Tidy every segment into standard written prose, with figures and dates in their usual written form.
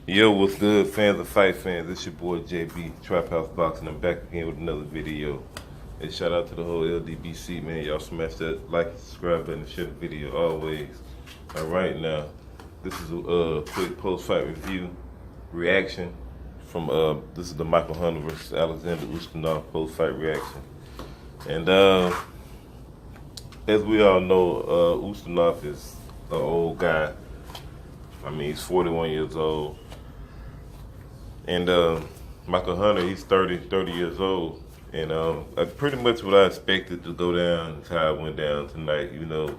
Yo, what's good, fans of fight fans? It's your boy JB, Trap House Boxing. I'm back again with another video. And shout out to the whole LDBC, man. Y'all smash that like and subscribe button and share the video always. All right, now, this is a quick post-fight review reaction from, this is the Michael Hunter versus Alexander Ustinov post-fight reaction. And as we all know, Ustinov is an old guy. I mean, he's 41 years old. And Michael Hunter, he's 30 years old. And pretty much what I expected to go down is how it went down tonight. You know,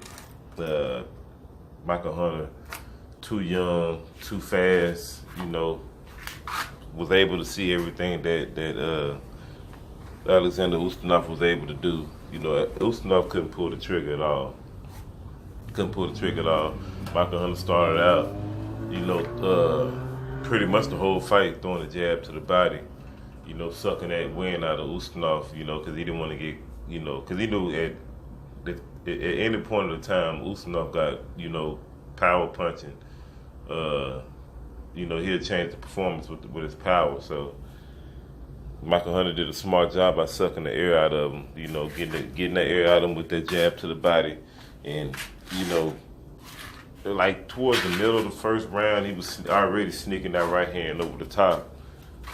Michael Hunter, too young, too fast, you know, was able to see everything that Alexander Ustinov was able to do. You know, Ustinov couldn't pull the trigger at all. Michael Hunter started out, you know, pretty much the whole fight throwing a jab to the body, you know, sucking that wind out of Ustinov, you know, because he didn't want to get, you know, because he knew at any point of the time Ustinov got, you know, power punching, you know, he'll change the performance with his power. So Michael Hunter did a smart job by sucking the air out of him, you know, getting that air out of him with that jab to the body. And, you know, like towards the middle of the first round, he was already sneaking that right hand over the top,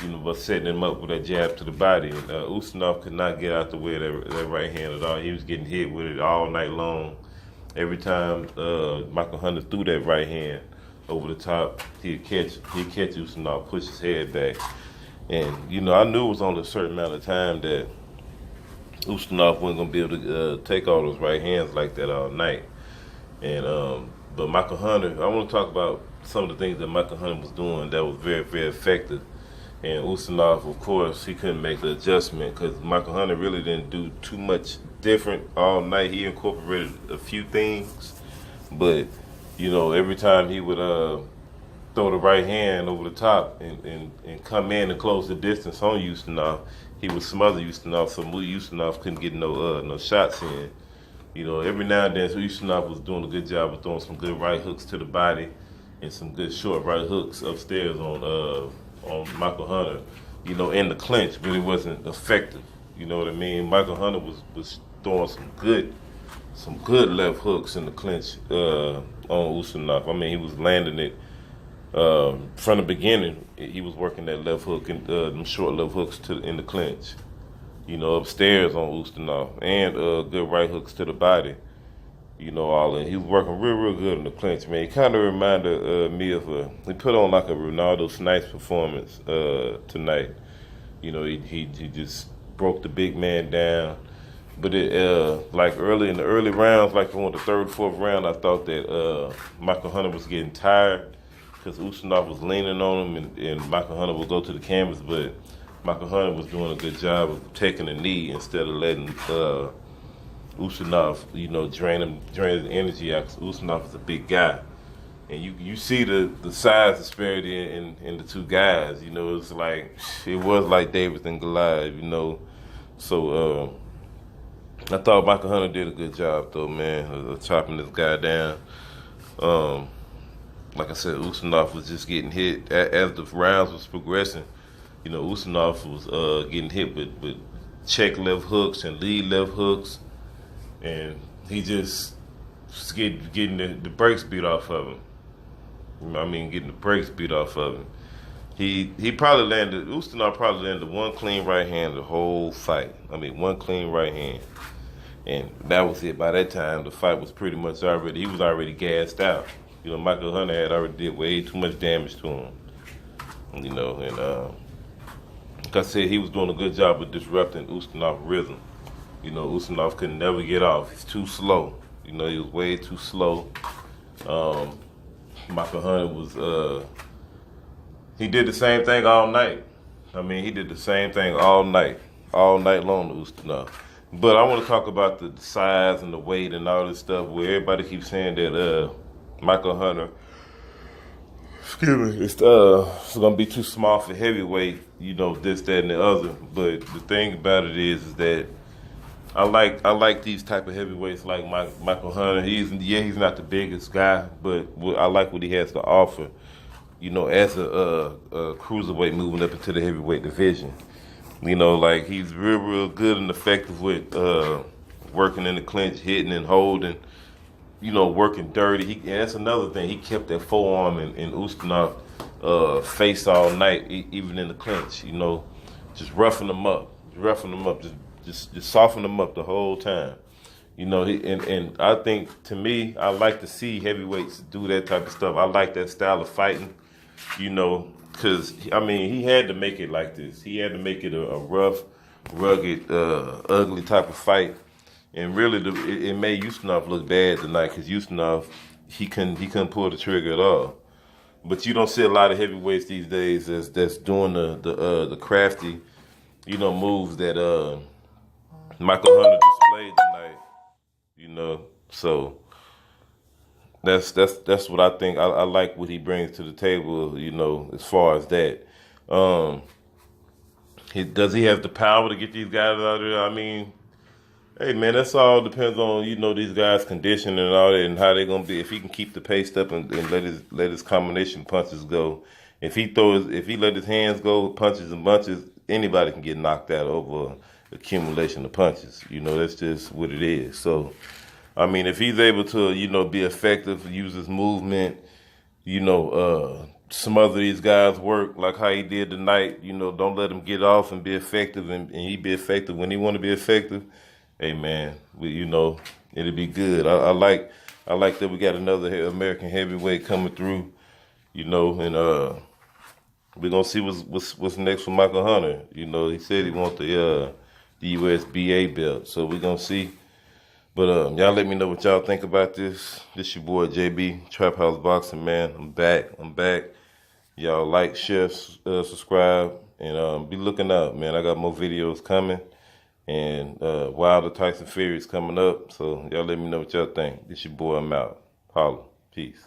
you know, but setting him up with that jab to the body. And Ustinov could not get out the way of that right hand at all. He was getting hit with it all night long. Every time Michael Hunter threw that right hand over the top, he'd catch Ustinov, push his head back. And, you know, I knew it was only a certain amount of time that Ustinov wasn't going to be able to take all those right hands like that all night. And but Michael Hunter, I want to talk about some of the things that Michael Hunter was doing that was very, very effective. And Ustinov, of course, he couldn't make the adjustment because Michael Hunter really didn't do too much different all night. He incorporated a few things, but, you know, every time he would throw the right hand over the top and come in and close the distance on Ustinov, he would smother Ustinov, so Ustinov couldn't get no shots in. You know, every now and then, so Ustinov was doing a good job of throwing some good right hooks to the body and some good short right hooks upstairs on Michael Hunter, you know, in the clinch, but it wasn't effective. You know what I mean? Michael Hunter was throwing some good left hooks in the clinch on Ustinov. I mean, he was landing it from the beginning. He was working that left hook and them short left hooks in the clinch, you know, upstairs on Ustinov, and good right hooks to the body, you know, all in. He was working real good in the clinch, man. He kind of reminded me of he put on like a Ronaldo Snipes performance tonight. You know, he just broke the big man down. But it like in the early rounds, like on the third, fourth round, I thought that Michael Hunter was getting tired because Ustinov was leaning on him, and Michael Hunter would go to the canvas, but Michael Hunter was doing a good job of taking a knee instead of letting Ustinov, you know, drain his energy out. Ustinov is a big guy, and you see the size disparity in the two guys. You know, it was like David and Goliath. You know, so I thought Michael Hunter did a good job though, man, of chopping this guy down. Like I said, Ustinov was just getting hit as the rounds was progressing. You know, Ustinov was getting hit with check left hooks and lead left hooks, and he just getting the brakes beat off of him. I mean, getting the brakes beat off of him. Ustinov probably landed one clean right hand the whole fight. I mean, one clean right hand. And that was it. By that time, the fight was pretty much he was already gassed out. You know, Michael Hunter had already did way too much damage to him. You know, and like I said, he was doing a good job of disrupting Ustinov's rhythm. You know, Ustinov could never get off. He's too slow. You know, he was way too slow. Michael Hunter was, he did the same thing all night. I mean, he did the same thing all night long to Ustinov. But I want to talk about the size and the weight and all this stuff where everybody keeps saying that Michael Hunter, it's going to be too small for heavyweight, you know, this, that, and the other. But the thing about it is that I like these type of heavyweights like Michael Hunter. He's not the biggest guy, but I like what he has to offer. as a cruiserweight moving up into the heavyweight division. Like he's real good and effective with working in the clinch, hitting and holding. Working dirty. And that's another thing. He kept that forearm in Ustinov face all night, even in the clinch. Just roughing them up, just soften them up the whole time. And I think, to me, I like to see heavyweights do that type of stuff. I like that style of fighting. Because he had to make it like this. He had to make it a rough, rugged, ugly type of fight. And really, it made Ustinov look bad tonight because Ustinov, he couldn't pull the trigger at all. But you don't see a lot of heavyweights these days that's doing the crafty, moves that Michael Hunter displayed tonight. So that's what I think. I like what he brings to the table. As far as that. Does he have the power to get these guys out there? Hey man, that's all depends on these guys' condition and all that, and how they're gonna be. If he can keep the pace up and let his combination punches go, if he let his hands go, punches and bunches, anybody can get knocked out over accumulation of punches. That's just what it is. So, if he's able to be effective, use his movement, smother these guys' work like how he did tonight. Don't let him get off and be effective, and he be effective when he want to be effective. Hey man, it'll be good. I like that we got another American heavyweight coming through, and we're gonna see what's next for Michael Hunter. He said he wants the USBA belt, so we're gonna see. But y'all let me know what y'all think about this. This your boy JB, Trap House Boxing, man. I'm back. Y'all like, share, subscribe, and be looking out, man. I got more videos coming. And Wilder Tyson Fury is coming up. So y'all let me know what y'all think. This your boy, I'm out. Holla. Peace.